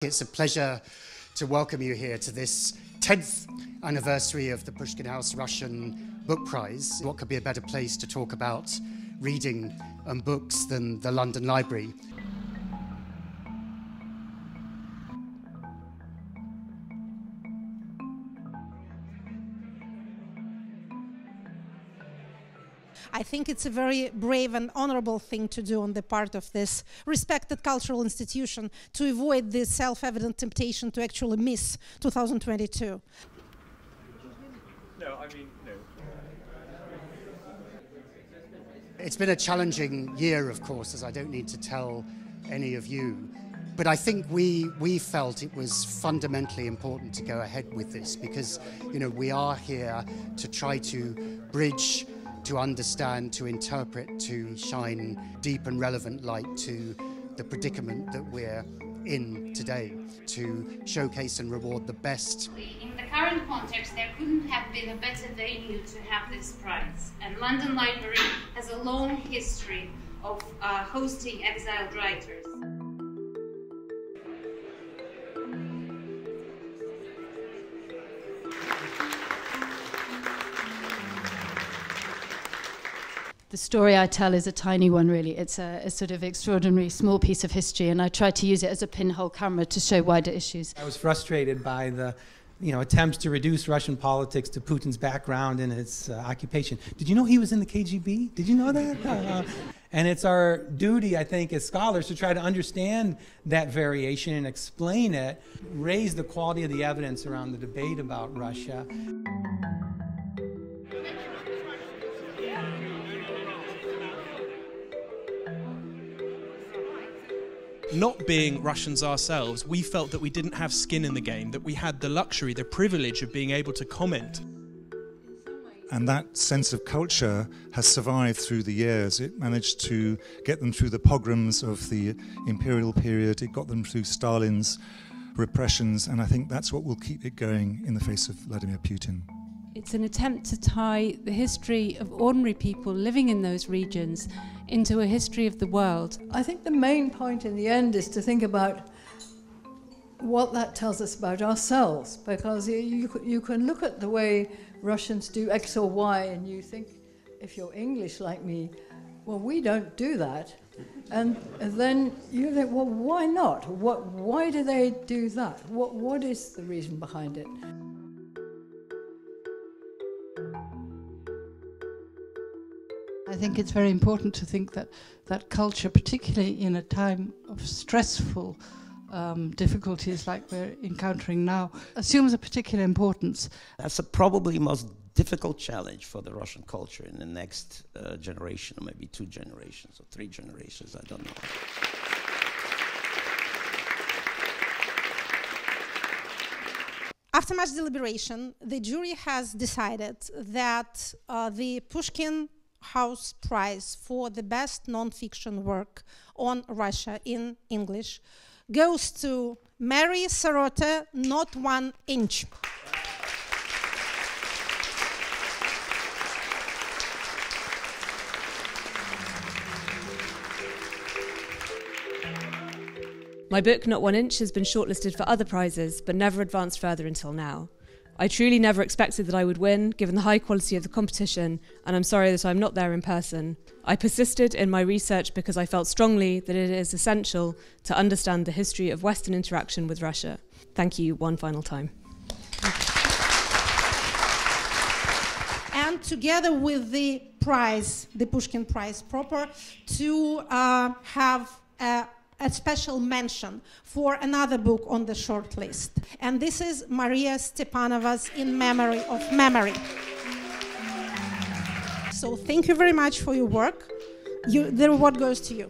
It's a pleasure to welcome you here to this 10th anniversary of the Pushkin House Russian Book Prize. What could be a better place to talk about reading and books than the London Library? I think it's a very brave and honorable thing to do on the part of this respected cultural institution to avoid this self-evident temptation to actually miss 2022. No, I mean, no. It's been a challenging year, of course, as I don't need to tell any of you. But I think we felt it was fundamentally important to go ahead with this because, we are here to try to bridge, to understand, to interpret, to shine deep and relevant light to the predicament that we're in today, to showcase and reward the best. In the current context, there couldn't have been a better venue to have this prize. And London Library has a long history of hosting exiled writers. The story I tell is a tiny one, really. It's a sort of extraordinary small piece of history, and I try to use it as a pinhole camera to show wider issues. I was frustrated by the attempts to reduce Russian politics to Putin's background and his occupation. Did you know he was in the KGB? Did you know that? And it's our duty, I think, as scholars to try to understand that variation and explain it, raise the quality of the evidence around the debate about Russia. Not being Russians ourselves, we felt that we didn't have skin in the game, that we had the luxury, the privilege of being able to comment. And that sense of culture has survived through the years. It managed to get them through the pogroms of the imperial period. It got them through Stalin's repressions, and I think that's what will keep it going in the face of Vladimir Putin. It's an attempt to tie the history of ordinary people living in those regions into a history of the world. I think the main point in the end is to think about what that tells us about ourselves, because you can look at the way Russians do X or Y and you think, if you're English like me, well, we don't do that. And then you think, well, why not? Why do they do that? What is the reason behind it? I think it's very important to think that culture, particularly in a time of stressful difficulties like we're encountering now, assumes a particular importance. That's the probably most difficult challenge for the Russian culture in the next generation, or maybe 2 generations or 3 generations, I don't know. After much deliberation, the jury has decided that the Pushkin House Prize for the best non-fiction work on Russia in English goes to Maria Sarotte, Not 1 Inch. My book, Not 1 Inch, has been shortlisted for other prizes, but never advanced further until now. I truly never expected that I would win, given the high quality of the competition, and I'm sorry that I'm not there in person. I persisted in my research because I felt strongly that it is essential to understand the history of Western interaction with Russia. Thank you one final time. And together with the prize, the Pushkin Prize proper, to have a special mention for another book on the short list. And this is Maria Stepanova's In Memory of Memory. So thank you very much for your work. The reward goes to you.